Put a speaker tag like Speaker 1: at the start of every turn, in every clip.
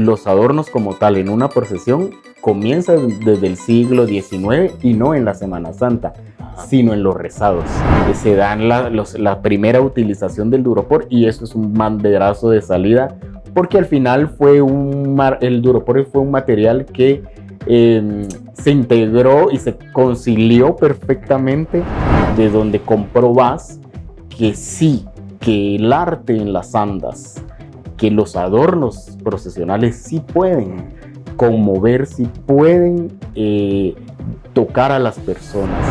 Speaker 1: los adornos como tal en una procesión comienzan desde el siglo XIX y no en la Semana Santa, sino en los rezados. Se dan la primera utilización del duropor y esto es un banderazo de salida porque al final el duropor fue un material que se integró y se concilió perfectamente, de donde comprobás que sí, que el arte en las andas, que los adornos procesionales sí pueden conmover, sí pueden tocar a las personas.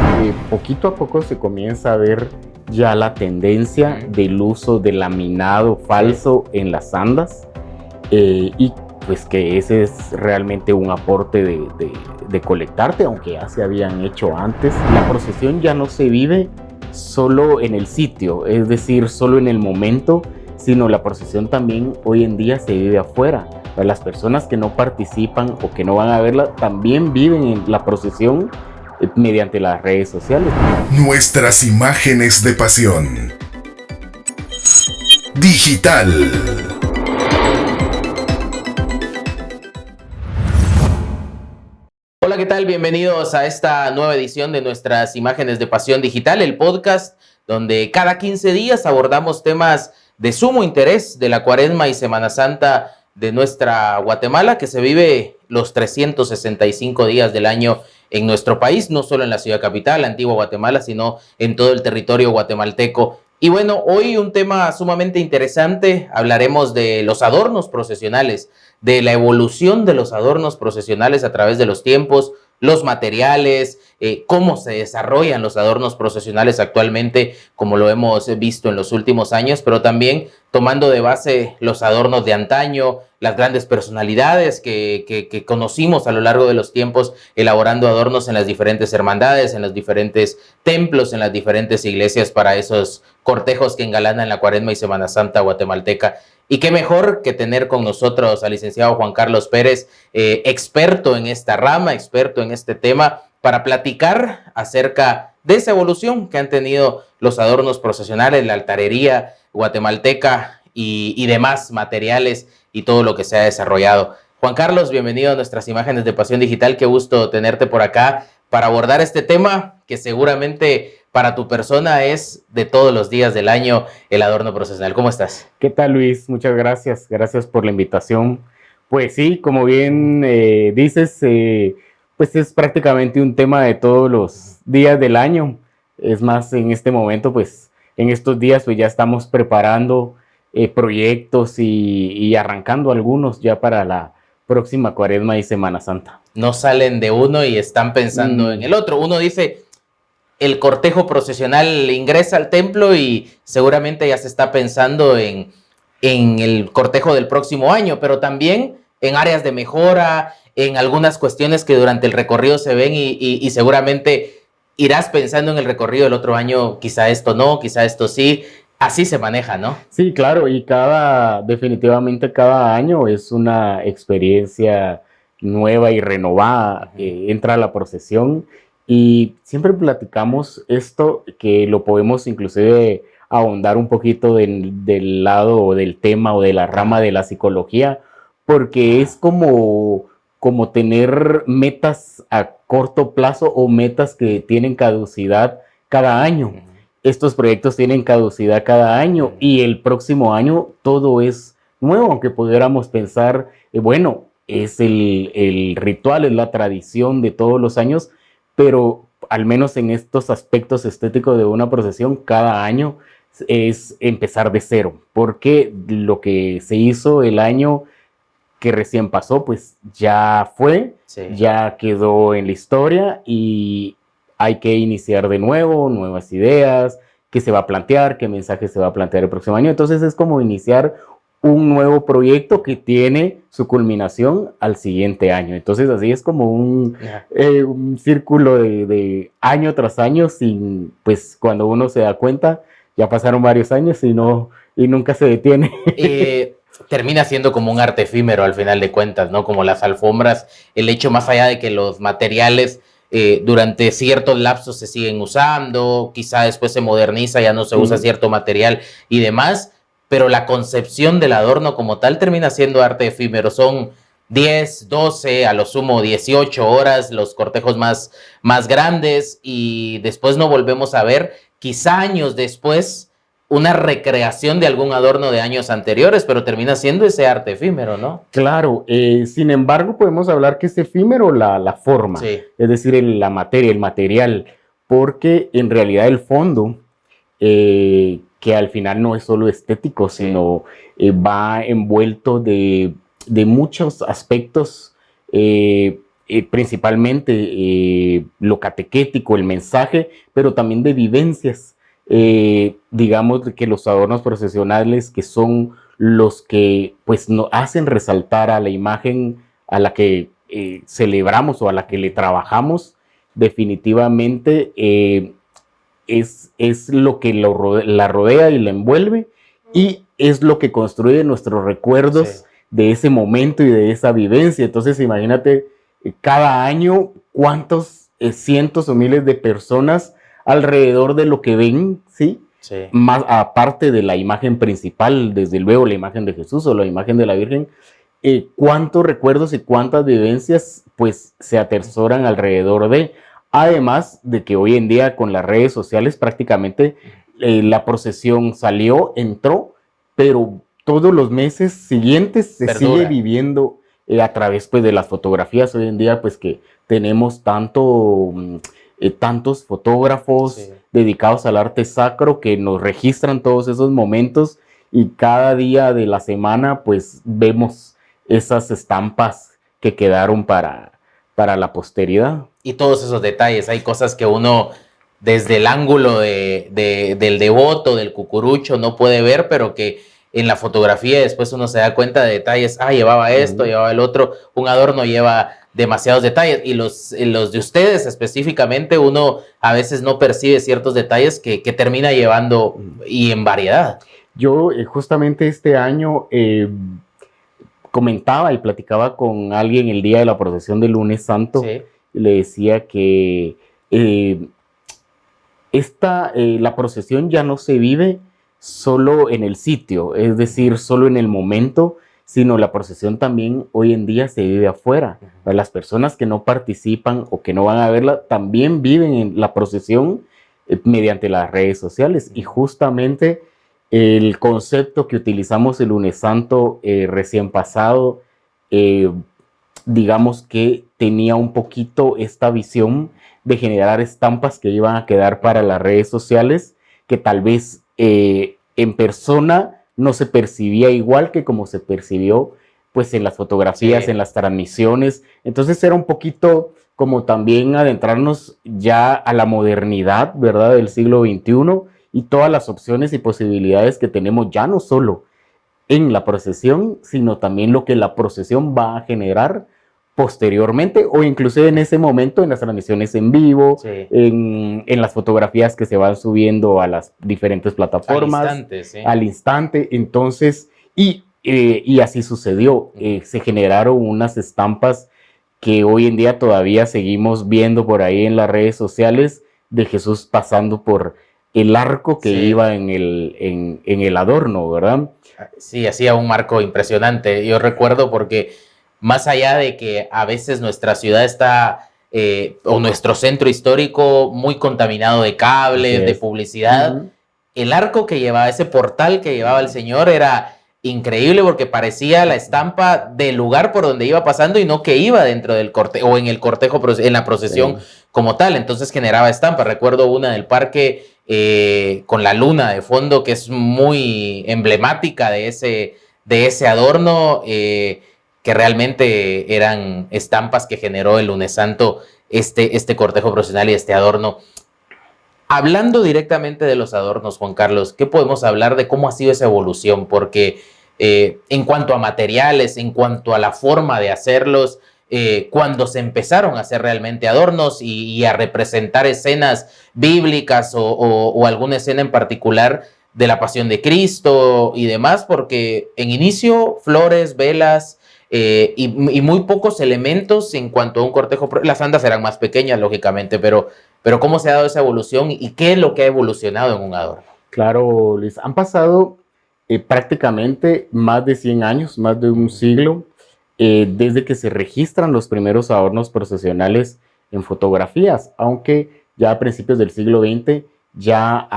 Speaker 1: Poquito a poco se comienza a ver ya la tendencia del uso de laminado falso en las andas y pues que ese es realmente un aporte de colectarte, aunque ya se habían hecho antes. La procesión ya no se vive solo en el sitio, es decir, solo en el momento, sino la procesión también hoy en día se vive afuera. Las personas que no participan o que no van a verla también viven en la procesión mediante las redes sociales.
Speaker 2: Nuestras imágenes de pasión. Digital.
Speaker 3: Hola, ¿qué tal? Bienvenidos a esta nueva edición de Nuestras Imágenes de Pasión Digital, el podcast donde cada 15 días abordamos temas de sumo interés de la Cuaresma y Semana Santa de nuestra Guatemala, que se vive los 365 días del año en nuestro país, no solo en la ciudad capital, la antigua Guatemala, sino en todo el territorio guatemalteco. Y bueno, hoy un tema sumamente interesante, hablaremos de los adornos procesionales, de la evolución de los adornos procesionales a través de los tiempos, los materiales, cómo se desarrollan los adornos procesionales actualmente, como lo hemos visto en los últimos años, pero también tomando de base los adornos de antaño, las grandes personalidades que conocimos a lo largo de los tiempos, elaborando adornos en las diferentes hermandades, en los diferentes templos, en las diferentes iglesias para esos cortejos que engalanan la Cuaresma y Semana Santa guatemalteca. Y qué mejor que tener con nosotros al licenciado Juan Carlos Pérez, experto en esta rama, experto en este tema, para platicar acerca de esa evolución que han tenido los adornos procesionales, la altarería guatemalteca y demás materiales y todo lo que se ha desarrollado. Juan Carlos, bienvenido a Nuestras Imágenes de Pasión Digital. Qué gusto tenerte por acá para abordar este tema que seguramente para tu persona es de todos los días del año, el adorno procesional. ¿Cómo estás?
Speaker 1: ¿Qué tal, Luis? Muchas gracias. Gracias por la invitación. Pues sí, como bien dices, pues es prácticamente un tema de todos los días del año. Es más, en este momento, pues en estos días pues ya estamos preparando proyectos y arrancando algunos ya para la próxima Cuaresma y Semana Santa.
Speaker 3: No salen de uno y están pensando en el otro. Uno dice, el cortejo procesional ingresa al templo y seguramente ya se está pensando en el cortejo del próximo año, pero también en áreas de mejora, en algunas cuestiones que durante el recorrido se ven y seguramente irás pensando en el recorrido del otro año, quizá esto no, quizá esto sí. Así se maneja, ¿no?
Speaker 1: Sí, claro, y definitivamente cada año es una experiencia nueva y renovada. Entra a la procesión y siempre platicamos esto, que lo podemos inclusive ahondar un poquito del lado o del tema o de la rama de la psicología, porque es como tener metas a corto plazo o metas que tienen caducidad cada año. Estos proyectos tienen caducidad cada año y el próximo año todo es nuevo, aunque pudiéramos pensar, bueno, es el ritual, es la tradición de todos los años, pero al menos en estos aspectos estéticos de una procesión, cada año es empezar de cero, porque lo que se hizo el año que recién pasó, pues ya fue, sí, ya quedó en la historia y hay que iniciar de nuevo, nuevas ideas, qué se va a plantear, qué mensaje se va a plantear el próximo año. Entonces es como iniciar un nuevo proyecto que tiene su culminación al siguiente año. Entonces así es como un círculo de año tras año, sin, pues cuando uno se da cuenta, ya pasaron varios años y nunca se detiene.
Speaker 3: Termina siendo como un arte efímero al final de cuentas, ¿no? Como las alfombras, el hecho más allá de que los materiales durante ciertos lapsos se siguen usando, quizá después se moderniza, ya no se usa cierto material y demás, pero la concepción del adorno como tal termina siendo arte efímero. Son 10, 12, a lo sumo 18 horas, los cortejos más grandes, y después no volvemos a ver, quizá años después, una recreación de algún adorno de años anteriores, pero termina siendo ese arte efímero, ¿no?
Speaker 1: Claro, sin embargo, podemos hablar que es efímero la forma,
Speaker 3: Sí.
Speaker 1: es decir, la materia, el material, porque en realidad el fondo, que al final no es solo estético,
Speaker 3: Sí.
Speaker 1: sino va envuelto de muchos aspectos, principalmente lo catequético, el mensaje, pero también de vivencias. Digamos que los adornos procesionales, que son los que pues nos hacen resaltar a la imagen a la que celebramos o a la que le trabajamos, definitivamente es lo que la rodea y la envuelve, y es lo que construye nuestros recuerdos,
Speaker 3: Sí.
Speaker 1: de ese momento y de esa vivencia. Entonces imagínate, cada año cuántos cientos o miles de personas alrededor de lo que ven, ¿sí?
Speaker 3: Sí.
Speaker 1: Más aparte de la imagen principal, desde luego la imagen de Jesús o la imagen de la Virgen, cuántos recuerdos y cuántas vivencias pues se atesoran alrededor de, además de que hoy en día con las redes sociales prácticamente la procesión salió, entró, pero todos los meses siguientes se
Speaker 3: Perdura.
Speaker 1: sigue viviendo a través pues de las fotografías. Hoy en día pues que tenemos tantos fotógrafos
Speaker 3: Sí.
Speaker 1: dedicados al arte sacro que nos registran todos esos momentos, y cada día de la semana pues vemos esas estampas que quedaron para la posteridad.
Speaker 3: Y todos esos detalles, hay cosas que uno desde el ángulo del devoto, del cucurucho, no puede ver, pero que en la fotografía después uno se da cuenta de detalles. Llevaba esto, llevaba el otro. Un adorno lleva demasiados detalles, y los de ustedes específicamente, uno a veces no percibe ciertos detalles que termina llevando, y en variedad.
Speaker 1: Yo justamente este año comentaba y platicaba con alguien el día de la procesión del lunes santo.
Speaker 3: Sí.
Speaker 1: Y le decía que la procesión ya no se vive solo en el sitio, es decir, solo en el momento, sino la procesión también hoy en día se vive afuera. Para las personas que no participan o que no van a verla, también viven en la procesión mediante las redes sociales. Y justamente el concepto que utilizamos el lunes santo recién pasado, digamos que tenía un poquito esta visión de generar estampas que iban a quedar para las redes sociales, que tal vez en persona no se percibía igual que como se percibió pues en las fotografías,
Speaker 3: Sí.
Speaker 1: en las transmisiones. Entonces era un poquito como también adentrarnos ya a la modernidad, ¿verdad?, del siglo XXI, y todas las opciones y posibilidades que tenemos, ya no solo en la procesión, sino también lo que la procesión va a generar posteriormente, o inclusive en ese momento en las transmisiones en vivo,
Speaker 3: Sí.
Speaker 1: en las fotografías que se van subiendo a las diferentes plataformas.
Speaker 3: Al instante, sí.
Speaker 1: Al instante. Entonces, y así sucedió. Se generaron unas estampas que hoy en día todavía seguimos viendo por ahí en las redes sociales, de Jesús pasando por el arco que
Speaker 3: Sí.
Speaker 1: iba en el adorno, ¿verdad?
Speaker 3: Sí, hacía un marco impresionante. Yo recuerdo porque más allá de que a veces nuestra ciudad está, o nuestro centro histórico, muy contaminado de cables,
Speaker 1: Así
Speaker 3: de
Speaker 1: es.
Speaker 3: publicidad,
Speaker 1: Ujú.
Speaker 3: el arco que llevaba, ese portal que llevaba el señor, era increíble porque parecía la estampa del lugar por donde iba pasando, y no que iba dentro del cortejo o en el cortejo, en la procesión
Speaker 1: Sí.
Speaker 3: como tal. Entonces generaba estampa. Recuerdo una del parque con la luna de fondo, que es muy emblemática de ese adorno, que realmente eran estampas que generó el lunes santo, este cortejo procesional y este adorno. Hablando directamente de los adornos, Juan Carlos, ¿qué podemos hablar de cómo ha sido esa evolución? Porque en cuanto a materiales, en cuanto a la forma de hacerlos, cuando se empezaron a hacer realmente adornos y a representar escenas bíblicas o alguna escena en particular de la Pasión de Cristo y demás, porque en inicio flores, velas y muy pocos elementos en cuanto a un cortejo. Las andas eran más pequeñas, lógicamente, pero ¿cómo se ha dado esa evolución y qué es lo que ha evolucionado en un adorno?
Speaker 1: Claro, Luis, han pasado prácticamente más de 100 años, más de un siglo, desde que se registran los primeros adornos procesionales en fotografías, aunque ya a principios del siglo XX ya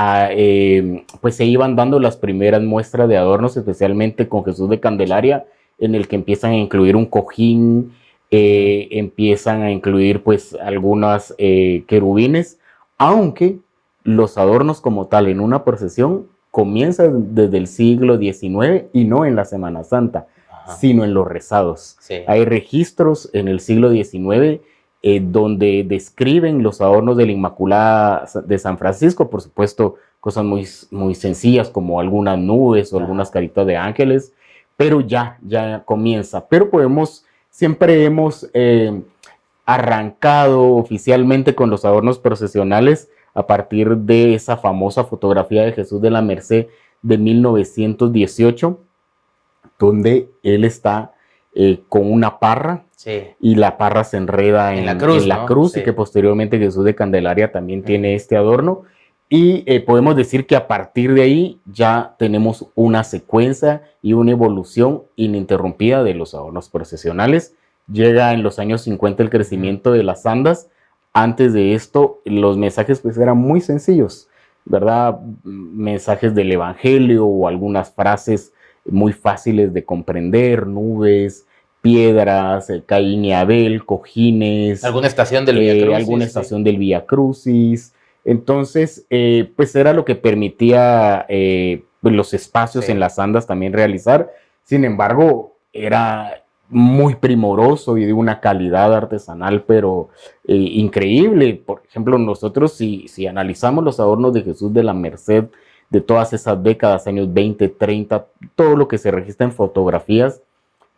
Speaker 1: pues se iban dando las primeras muestras de adornos, especialmente con Jesús de Candelaria, en el que empiezan a incluir un cojín, empiezan a incluir pues algunas querubines, aunque los adornos como tal en una procesión comienzan desde el siglo XIX y no en la Semana Santa, sino en los rezados.
Speaker 3: Sí.
Speaker 1: Hay registros en el siglo XIX donde describen los adornos de la Inmaculada de San Francisco, por supuesto, cosas muy, muy sencillas como algunas nubes o algunas caritas de ángeles, pero ya comienza. Pero siempre hemos arrancado oficialmente con los adornos procesionales a partir de esa famosa fotografía de Jesús de la Merced de 1918, donde él está con una parra, sí, y la parra se enreda en la cruz, ¿no? Sí. Y que posteriormente Jesús de Candelaria también tiene este adorno. Y podemos decir que a partir de ahí ya tenemos una secuencia y una evolución ininterrumpida de los adornos procesionales. Llega en los años 50 el crecimiento de las andas. Antes de esto, los mensajes pues eran muy sencillos, ¿verdad? Mensajes del Evangelio o algunas frases muy fáciles de comprender, nubes, piedras, Caín y Abel, cojines.
Speaker 3: Alguna estación del Vía Crucis.
Speaker 1: Alguna estación del Vía Crucis. Entonces, pues era lo que permitía los espacios en las andas también realizar. Sin embargo, era muy primoroso y de una calidad artesanal, pero increíble. Por ejemplo, nosotros si analizamos los adornos de Jesús de la Merced de todas esas décadas, años 20, 30, todo lo que se registra en fotografías,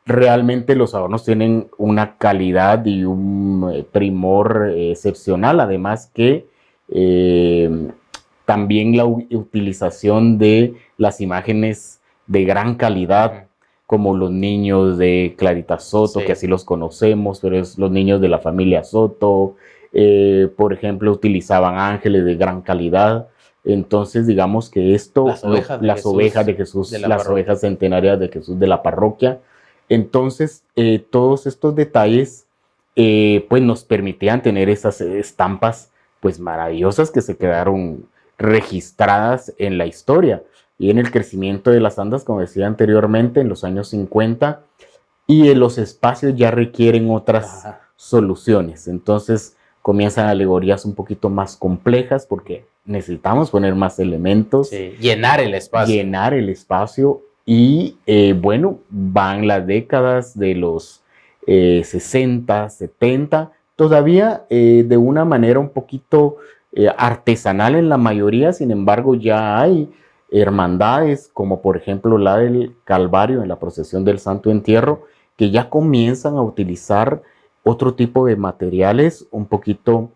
Speaker 1: realmente los adornos tienen una calidad y un primor excepcional, además que también la utilización de las imágenes de gran calidad, como los niños de Clarita Soto, sí, que así los conocemos, pero es los niños de la familia Soto. Por ejemplo, utilizaban ángeles de gran calidad. Entonces, digamos que esto, las ovejas de Jesús, las ovejas centenarias de Jesús de la parroquia. Entonces, todos estos detalles pues nos permitían tener esas estampas pues maravillosas que se quedaron registradas en la historia y en el crecimiento de las andas, como decía anteriormente, en los años 50, y en los espacios ya requieren otras soluciones. Entonces comienzan alegorías un poquito más complejas porque necesitamos poner más elementos.
Speaker 3: Sí, llenar el espacio.
Speaker 1: Llenar el espacio y bueno, van las décadas de los 60, 70, todavía de una manera un poquito artesanal en la mayoría. Sin embargo, ya hay hermandades como por ejemplo la del Calvario en la procesión del Santo Entierro, que ya comienzan a utilizar otro tipo de materiales un poquito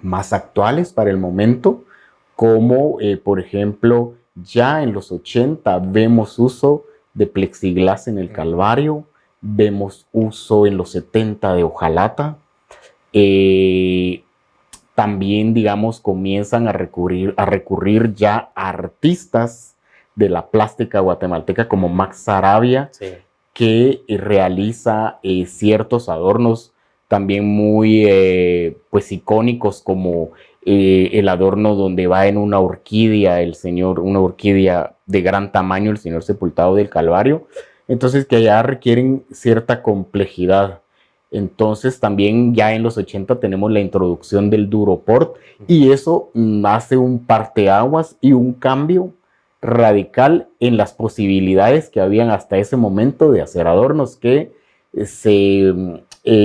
Speaker 1: más actuales para el momento, como por ejemplo ya en los 80 vemos uso de plexiglas en el Calvario, vemos uso en los 70 de hojalata. También, digamos, comienzan a recurrir ya a artistas de la plástica guatemalteca como Max Sarabia, sí, que realiza ciertos adornos también muy pues icónicos, como el adorno donde va en una orquídea una orquídea de gran tamaño, el Señor sepultado del Calvario. Entonces, que ya requieren cierta complejidad. Entonces también ya en los 80 tenemos la introducción del Duroport y eso hace un parteaguas y un cambio radical en las posibilidades que habían hasta ese momento de hacer adornos, que se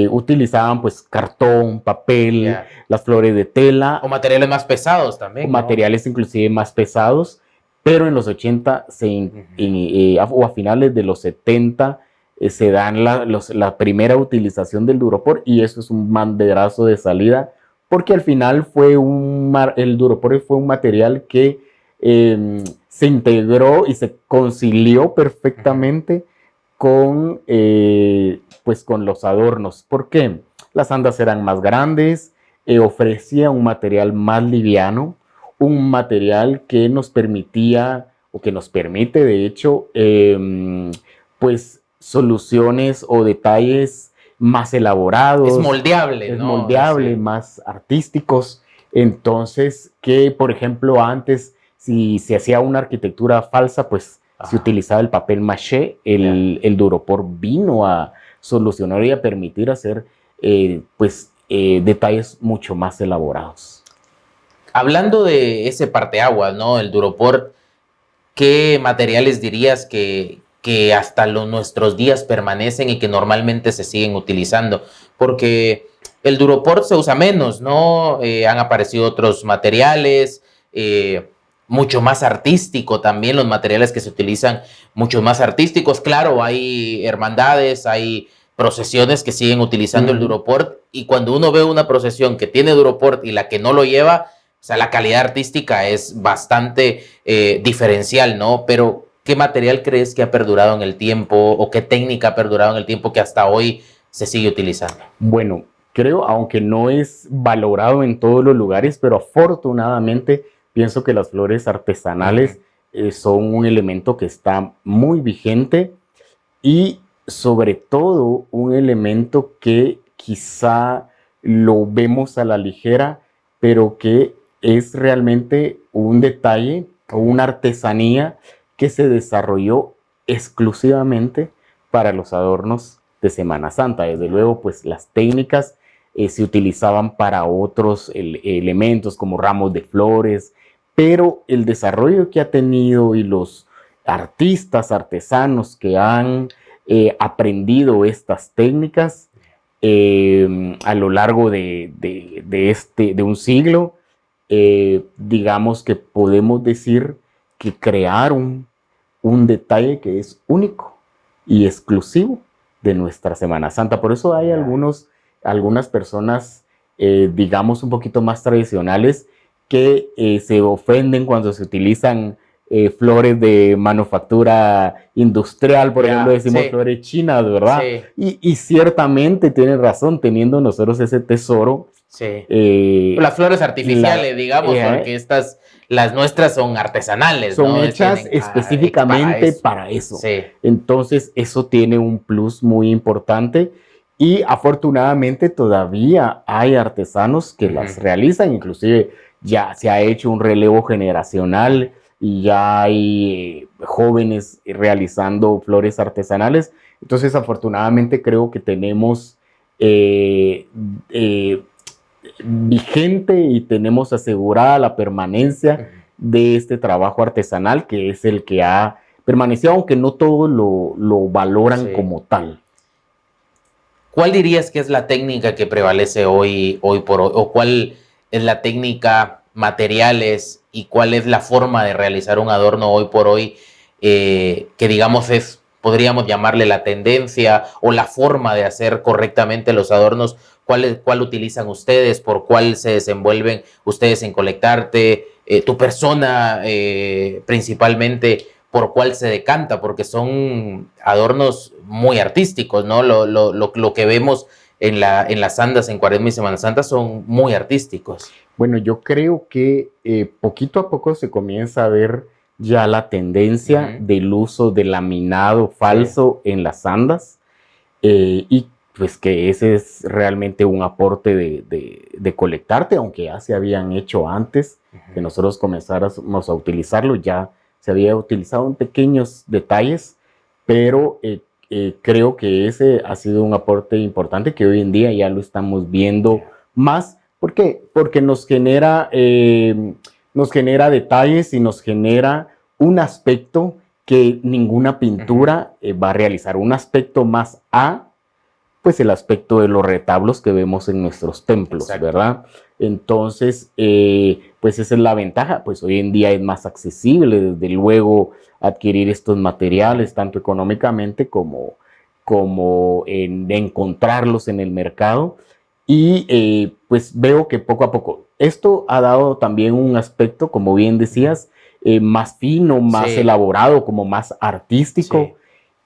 Speaker 1: utilizaban pues cartón, papel, las flores de tela.
Speaker 3: O materiales más pesados también.
Speaker 1: O materiales inclusive más pesados, pero en los 80 o a finales de los 70 se dan la primera utilización del Duroport, y eso es un banderazo de salida, porque al final el Duroport fue un material que se integró y se concilió perfectamente con los adornos. ¿Por qué? Las andas eran más grandes, ofrecía un material más liviano, un material que nos permitía, o que nos permite de hecho, pues soluciones o detalles más elaborados.
Speaker 3: Es moldeable,
Speaker 1: Es
Speaker 3: ¿no?
Speaker 1: moldeable,
Speaker 3: Sí.
Speaker 1: más artísticos. Entonces, que por ejemplo antes, si se hacía una arquitectura falsa, pues se
Speaker 3: Ajá.
Speaker 1: utilizaba el papel maché, el Duropor vino a solucionar y a permitir hacer detalles mucho más elaborados.
Speaker 3: Hablando de ese parteaguas, ¿no? El Duropor, ¿qué materiales dirías que hasta nuestros días permanecen y que normalmente se siguen utilizando? Porque el Duropor se usa menos, ¿no? Han aparecido otros materiales, mucho más artístico también, los materiales que se utilizan, mucho más artísticos. Claro, hay hermandades, hay procesiones que siguen utilizando el Duropor, y cuando uno ve una procesión que tiene Duropor y la que no lo lleva, o sea, la calidad artística es bastante diferencial, ¿no? Pero, ¿qué material crees que ha perdurado en el tiempo o qué técnica ha perdurado en el tiempo que hasta hoy se sigue utilizando?
Speaker 1: Bueno, creo, aunque no es valorado en todos los lugares, pero afortunadamente pienso que las flores artesanales son un elemento que está muy vigente y sobre todo un elemento que quizá lo vemos a la ligera, pero que es realmente un detalle o una artesanía que se desarrolló exclusivamente para los adornos de Semana Santa. Desde luego, pues las técnicas se utilizaban para otros elementos como ramos de flores, pero el desarrollo que ha tenido y los artistas, artesanos que han aprendido estas técnicas a lo largo de un siglo, digamos que podemos decir que crearon un detalle que es único y exclusivo de nuestra Semana Santa. Por eso hay algunas personas, digamos, un poquito más tradicionales que se ofenden cuando se utilizan flores de manufactura industrial, por ejemplo, decimos flores chinas, ¿verdad?
Speaker 3: Sí.
Speaker 1: Y ciertamente tienen razón, teniendo nosotros ese tesoro.
Speaker 3: Sí. Las flores artificiales, digamos, porque las nuestras son artesanales,
Speaker 1: son
Speaker 3: ¿no?
Speaker 1: hechas específicamente para eso.
Speaker 3: Sí.
Speaker 1: Entonces, eso tiene un plus muy importante y afortunadamente todavía hay artesanos que las realizan, inclusive ya se ha hecho un relevo generacional y ya hay jóvenes realizando flores artesanales. Entonces, afortunadamente creo que tenemos vigente y tenemos asegurada la permanencia de este trabajo artesanal, que es el que ha permanecido, aunque no todos lo valoran como tal.
Speaker 3: ¿Cuál dirías que es la técnica que prevalece hoy por hoy? ¿O cuál es la técnica, materiales y cuál es la forma de realizar un adorno hoy por hoy que digamos podríamos llamarle la tendencia o la forma de hacer correctamente los adornos? ¿Cuál utilizan ustedes? ¿Por cuál se desenvuelven ustedes en Colectarte? Tu persona principalmente, ¿por cuál se decanta? Porque son adornos muy artísticos, ¿no? Lo que vemos en las andas en Cuaresma y Semana Santa son muy artísticos.
Speaker 1: Bueno, yo creo que poquito a poco se comienza a ver ya la tendencia del uso de laminado falso en las andas y pues que ese es realmente un aporte de Colectarte, aunque ya se habían hecho antes que nosotros comenzáramos a utilizarlo, ya se había utilizado en pequeños detalles, pero creo que ese ha sido un aporte importante que hoy en día ya lo estamos viendo más. ¿Por qué? Porque nos genera detalles y nos genera un aspecto que ninguna pintura va a realizar, un aspecto más pues el aspecto de los retablos que vemos en nuestros templos, ¿verdad? Entonces, pues esa es la ventaja, pues hoy en día es más accesible, desde luego, adquirir estos materiales, tanto económicamente como en encontrarlos en el mercado. Y pues veo que poco a poco, esto ha dado también un aspecto, como bien decías, más fino, más elaborado, como más artístico.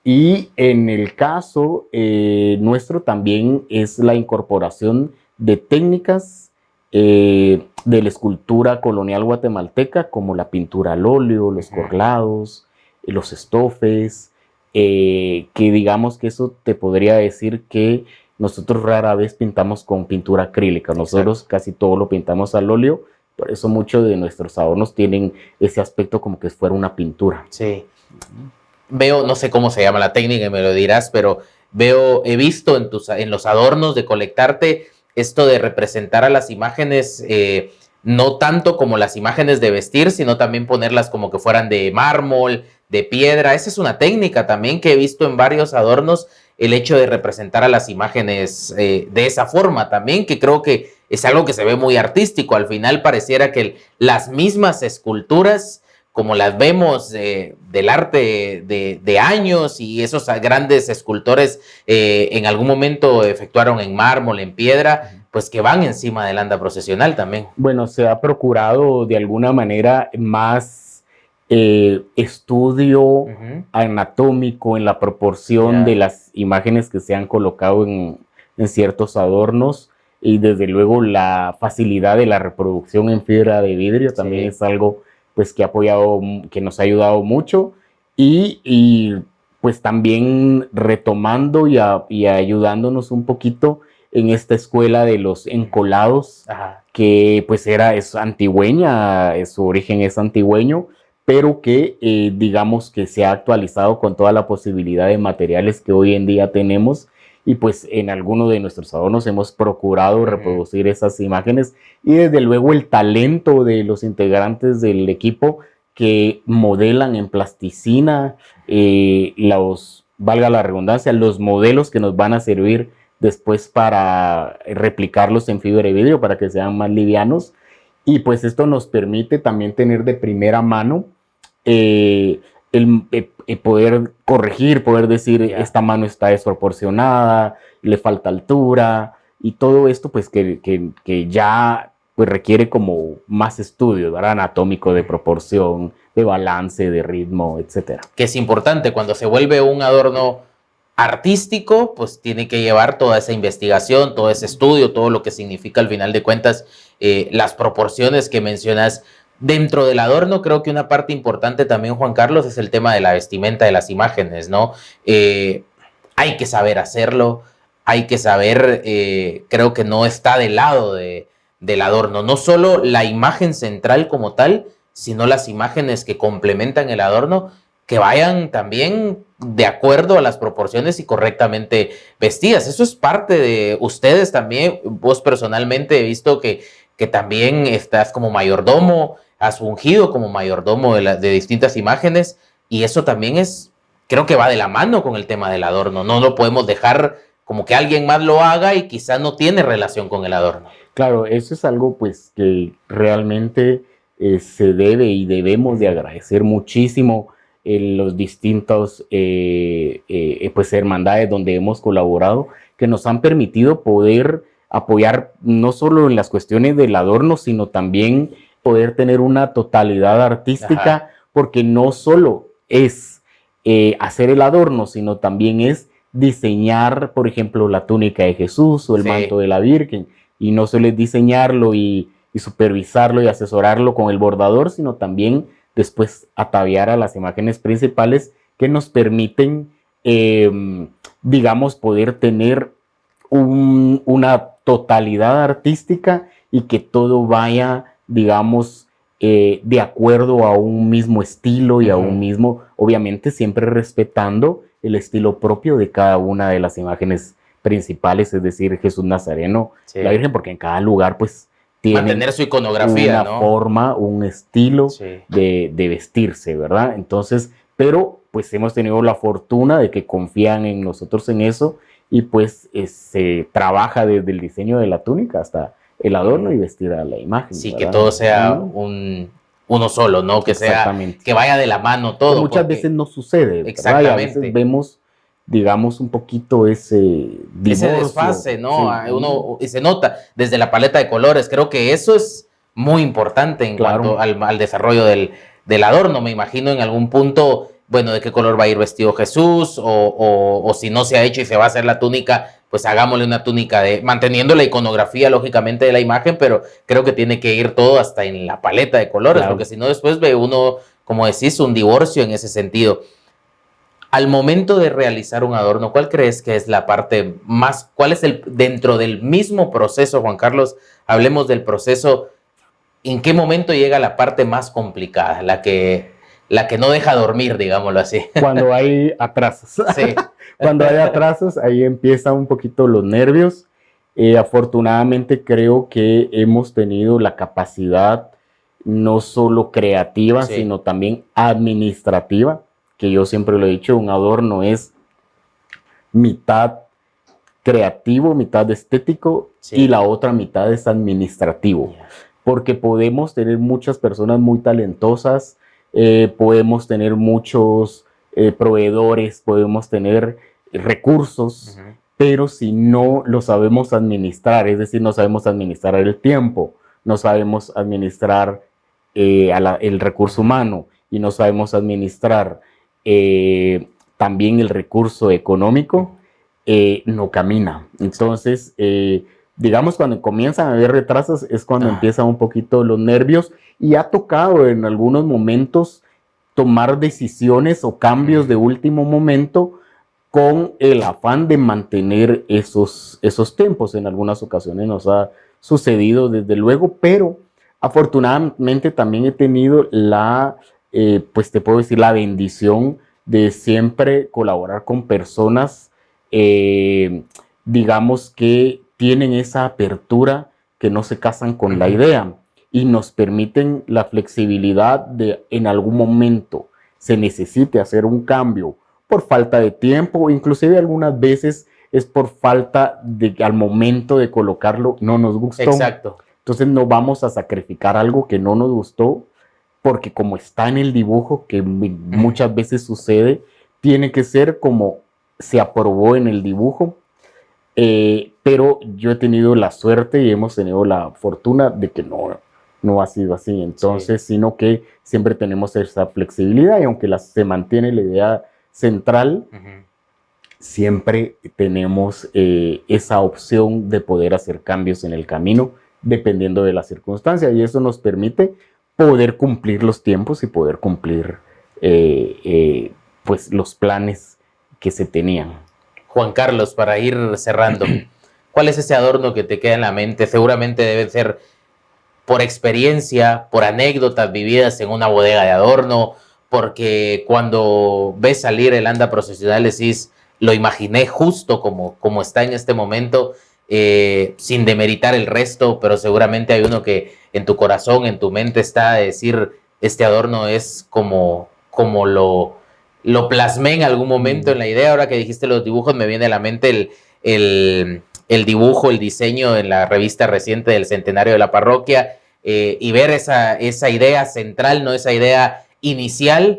Speaker 1: Y en el caso nuestro también es la incorporación de técnicas de la escultura colonial guatemalteca, como la pintura al óleo, los corlados, los estofes, que digamos que eso te podría decir que nosotros rara vez pintamos con pintura acrílica, nosotros casi todo lo pintamos al óleo, por eso muchos de nuestros adornos tienen ese aspecto como que fuera una pintura.
Speaker 3: Sí. Veo, no sé cómo se llama la técnica, me lo dirás, pero he visto en los adornos de Colectarte esto de representar a las imágenes, no tanto como las imágenes de vestir, sino también ponerlas como que fueran de mármol, de piedra. Esa es una técnica también que he visto en varios adornos, el hecho de representar a las imágenes de esa forma también, que creo que es algo que se ve muy artístico. Al final pareciera que las mismas esculturas, como las vemos del arte de años, y esos grandes escultores en algún momento efectuaron en mármol, en piedra, pues que van encima del anda procesional también.
Speaker 1: Bueno, se ha procurado de alguna manera más estudio anatómico en la proporción de las imágenes que se han colocado en ciertos adornos, y desde luego la facilidad de la reproducción en fibra de vidrio también es algo pues que ha apoyado, que nos ha ayudado mucho, y pues también retomando y ayudándonos un poquito en esta escuela de los encolados, que pues es antigüeña, su origen es antigüeño, pero que digamos que se ha actualizado con toda la posibilidad de materiales que hoy en día tenemos, y pues en algunos de nuestros adornos hemos procurado reproducir esas imágenes, y desde luego el talento de los integrantes del equipo que modelan en plasticina valga la redundancia, los modelos que nos van a servir después para replicarlos en fibra de vidrio para que sean más livianos, y pues esto nos permite también tener de primera mano poder corregir, poder decir esta mano está desproporcionada, le falta altura, y todo esto pues que ya pues requiere como más estudio, ¿verdad? Anatómico, de proporción, de balance, de ritmo, etcétera.
Speaker 3: Que es importante cuando se vuelve un adorno artístico, pues tiene que llevar toda esa investigación, todo ese estudio, todo lo que significa al final de cuentas las proporciones que mencionas. Dentro del adorno, creo que una parte importante también, Juan Carlos, es el tema de la vestimenta de las imágenes, ¿no? Hay que saber hacerlo, hay que saber, creo que no está del lado del adorno, no solo la imagen central como tal, sino las imágenes que complementan el adorno, que vayan también de acuerdo a las proporciones y correctamente vestidas. Eso es parte de ustedes también. Vos personalmente he visto que también estás como mayordomo, has fungido como mayordomo de distintas imágenes, y eso también creo que va de la mano con el tema del adorno. No lo podemos dejar como que alguien más lo haga y quizás no tiene relación con el adorno.
Speaker 1: Claro, eso es algo pues que realmente se debe y debemos de agradecer muchísimo en los distintos pues hermandades donde hemos colaborado, que nos han permitido poder apoyar no solo en las cuestiones del adorno, sino también poder tener una totalidad artística, porque no solo es hacer el adorno, sino también es diseñar, por ejemplo, la túnica de Jesús o el manto de la Virgen, y no solo es diseñarlo y supervisarlo y asesorarlo con el bordador, sino también después ataviar a las imágenes principales que nos permiten, digamos, poder tener una totalidad artística y que todo vaya, digamos, de acuerdo a un mismo estilo y a un mismo, obviamente siempre respetando el estilo propio de cada una de las imágenes principales, es decir, Jesús Nazareno, la Virgen, porque en cada lugar pues tiene
Speaker 3: mantener su iconografía,
Speaker 1: una forma, un estilo de vestirse, ¿verdad? Entonces, pero pues hemos tenido la fortuna de que confían en nosotros en eso, y pues se trabaja desde el diseño de la túnica hasta el adorno y vestir a la imagen.
Speaker 3: Sí, ¿verdad? Que todo sea uno solo, ¿no? Que sea, que vaya de la mano todo.
Speaker 1: Que muchas veces no sucede, ¿verdad? Y a veces vemos, digamos, un poquito ese divorcio.
Speaker 3: Ese desfase, ¿no? Y se nota desde la paleta de colores. Creo que eso es muy importante en cuanto al desarrollo del adorno. Me imagino en algún punto, bueno, de qué color va a ir vestido Jesús, o si no se ha hecho y se va a hacer la túnica, pues hagámosle una túnica manteniendo la iconografía, lógicamente, de la imagen, pero creo que tiene que ir todo hasta en la paleta de colores, porque si no después ve uno, como decís, un divorcio en ese sentido. Al momento de realizar un adorno, ¿cuál crees que es la parte más, cuál es dentro del mismo proceso, Juan Carlos? Hablemos del proceso, ¿en qué momento llega la parte más complicada, la que no deja dormir, digámoslo así?
Speaker 1: Cuando hay atrasos.
Speaker 3: Sí.
Speaker 1: Cuando hay atrasos, ahí empiezan un poquito los nervios. Afortunadamente creo que hemos tenido la capacidad no solo creativa,
Speaker 3: Sí.
Speaker 1: sino también administrativa, que yo siempre lo he dicho, un adorno es mitad creativo, mitad estético,
Speaker 3: Sí.
Speaker 1: y la otra mitad es administrativo, porque podemos tener muchas personas muy talentosas, podemos tener muchos proveedores, podemos tener recursos, pero si no lo sabemos administrar, es decir, no sabemos administrar el tiempo, no sabemos administrar el recurso humano y no sabemos administrar también el recurso económico, no camina. Entonces, digamos, cuando comienzan a haber retrasos es cuando empiezan un poquito los nervios, y ha tocado en algunos momentos tomar decisiones o cambios de último momento con el afán de mantener esos tiempos. En algunas ocasiones nos ha sucedido, desde luego, pero afortunadamente también he tenido pues te puedo decir, la bendición de siempre colaborar con personas, digamos, que tienen esa apertura, que no se casan con la idea y nos permiten la flexibilidad de, en algún momento se necesite hacer un cambio por falta de tiempo, inclusive algunas veces es por falta de, al momento de colocarlo, no nos gustó.
Speaker 3: Exacto.
Speaker 1: Entonces no vamos a sacrificar algo que no nos gustó, porque como está en el dibujo, que muchas veces sucede, tiene que ser como se aprobó en el dibujo. Pero yo he tenido la suerte y hemos tenido la fortuna de que no ha sido así. Entonces, sino que siempre tenemos esa flexibilidad, y aunque se mantiene la idea central, siempre tenemos esa opción de poder hacer cambios en el camino dependiendo de la circunstancia, y eso nos permite poder cumplir los tiempos y poder cumplir pues los planes que se tenían.
Speaker 3: Juan Carlos, para ir cerrando, ¿cuál es ese adorno que te queda en la mente? Seguramente debe ser por experiencia, por anécdotas vividas en una bodega de adorno, porque cuando ves salir el anda procesional decís, lo imaginé justo como está en este momento, sin demeritar el resto, pero seguramente hay uno que en tu corazón, en tu mente está de decir, este adorno es como lo plasmé en algún momento en la idea. Ahora que dijiste los dibujos, me viene a la mente el dibujo, el diseño en la revista reciente del centenario de la parroquia, y ver esa idea central, no esa idea inicial.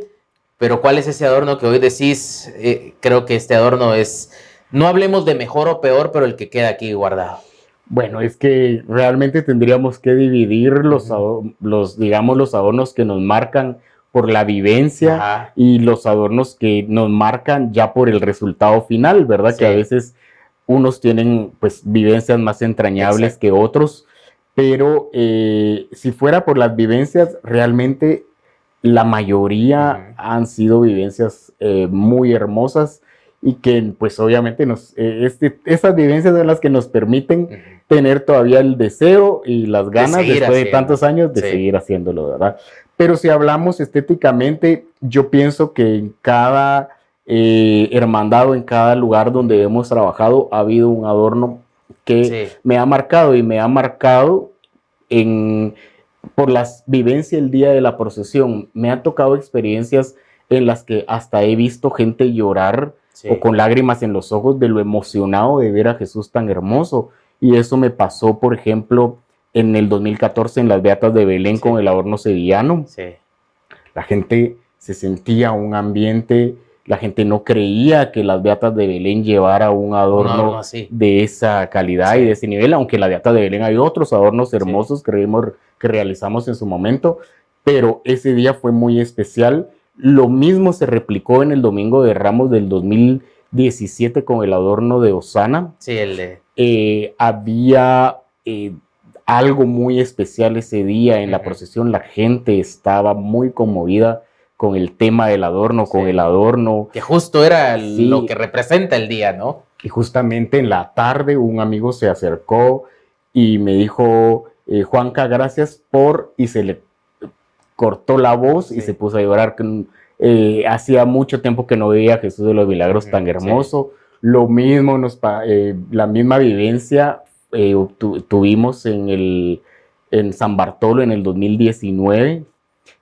Speaker 3: Pero ¿cuál es ese adorno que hoy decís? Creo que este adorno es, no hablemos de mejor o peor, pero el que queda aquí guardado.
Speaker 1: Bueno, es que realmente tendríamos que dividir los adornos que nos marcan por la vivencia y los adornos que nos marcan ya por el resultado final, ¿verdad? Sí. Que a veces unos tienen pues vivencias más entrañables que otros, pero si fuera por las vivencias, realmente la mayoría han sido vivencias muy hermosas, y que pues obviamente esas vivencias son las que nos permiten tener todavía el deseo y las ganas después de tantos años de seguir haciéndolo, ¿verdad? Pero si hablamos estéticamente, yo pienso que en cada hermandad, en cada lugar donde hemos trabajado, ha habido un adorno que me ha marcado, y me ha marcado por las vivencias el día de la procesión. Me han tocado experiencias en las que hasta he visto gente llorar o con lágrimas en los ojos de lo emocionado de ver a Jesús tan hermoso. Y eso me pasó, por ejemplo, en el 2014 en las Beatas de Belén con el adorno sevillano. La gente se sentía un ambiente, la gente no creía que las Beatas de Belén llevara un adorno de esa calidad y de ese nivel, aunque en las Beatas de Belén hay otros adornos hermosos que realizamos en su momento, pero ese día fue muy especial. Lo mismo se replicó en el Domingo de Ramos del 2017 con el adorno de Osana. Había algo muy especial ese día en la procesión. La gente estaba muy conmovida con el tema del adorno, con el adorno.
Speaker 3: Que justo era
Speaker 1: Sí.
Speaker 3: lo que representa el día, ¿no?
Speaker 1: Y justamente en la tarde un amigo se acercó y me dijo, Juanca, gracias por... Y se le cortó la voz y
Speaker 3: Sí.
Speaker 1: se puso a llorar. Hacía mucho tiempo que no veía a Jesús de los Milagros tan hermoso. Lo mismo, la misma vivencia tuvimos en San Bartolo en el 2019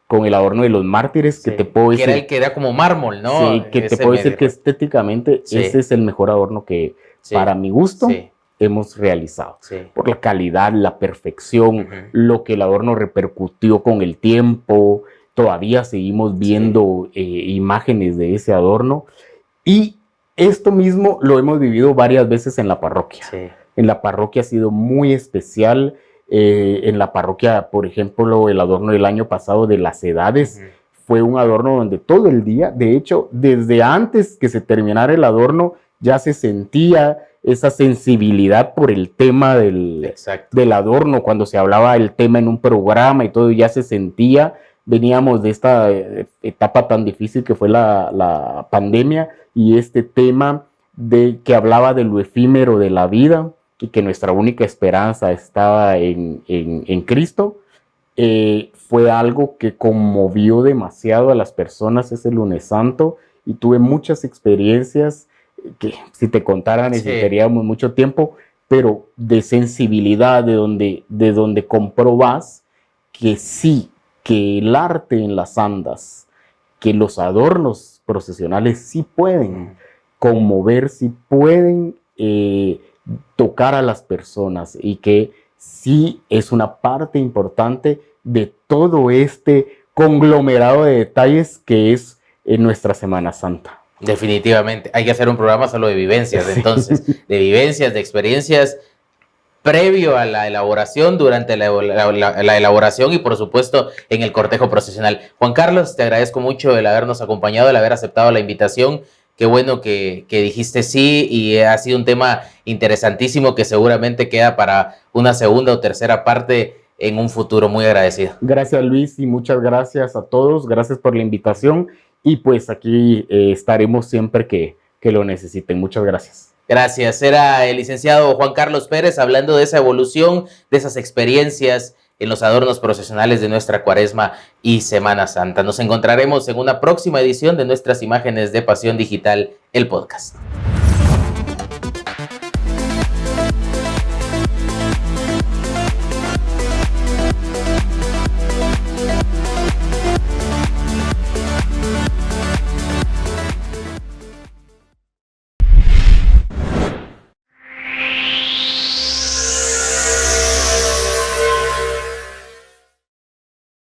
Speaker 1: con el adorno de los mártires, que te puedo decir...
Speaker 3: Que era el que era como mármol, ¿no?
Speaker 1: Sí, que te puedo decir que estéticamente ese es el mejor adorno que para mi gusto hemos realizado.
Speaker 3: Sí.
Speaker 1: Por la calidad, la perfección, lo que el adorno repercutió con el tiempo. Todavía seguimos viendo imágenes de ese adorno. Y esto mismo lo hemos vivido varias veces en la parroquia.
Speaker 3: Sí.
Speaker 1: En la parroquia ha sido muy especial. En la parroquia, por ejemplo, el adorno del año pasado de las edades fue un adorno donde todo el día, de hecho, desde antes que se terminara el adorno, ya se sentía esa sensibilidad por el tema del adorno. Cuando se hablaba del tema en un programa y todo, ya se sentía. Veníamos de esta etapa tan difícil que fue la pandemia, y este tema que hablaba de lo efímero de la vida y que nuestra única esperanza estaba en Cristo, fue algo que conmovió demasiado a las personas ese lunes santo, y tuve muchas experiencias que si te contara necesitaríamos mucho tiempo, pero de sensibilidad, de donde comprobas que sí, que el arte en las andas, que los adornos procesionales sí pueden conmover, sí pueden tocar a las personas, y que sí es una parte importante de todo este conglomerado de detalles que es nuestra Semana Santa.
Speaker 3: Definitivamente, hay que hacer un programa solo de vivencias, entonces, de vivencias, de experiencias previo a la elaboración, durante la elaboración y por supuesto en el cortejo procesional. Juan Carlos, te agradezco mucho el habernos acompañado, el haber aceptado la invitación. Qué bueno que dijiste sí, y ha sido un tema interesantísimo que seguramente queda para una segunda o tercera parte en un futuro. Muy agradecido.
Speaker 1: Gracias, Luis, y muchas gracias a todos. Gracias por la invitación, y pues aquí estaremos siempre que lo necesiten. Muchas gracias.
Speaker 3: Gracias. Era el licenciado Juan Carlos Pérez hablando de esa evolución, de esas experiencias en los adornos procesionales de nuestra Cuaresma y Semana Santa. Nos encontraremos en una próxima edición de nuestras Imágenes de Pasión Digital, el podcast.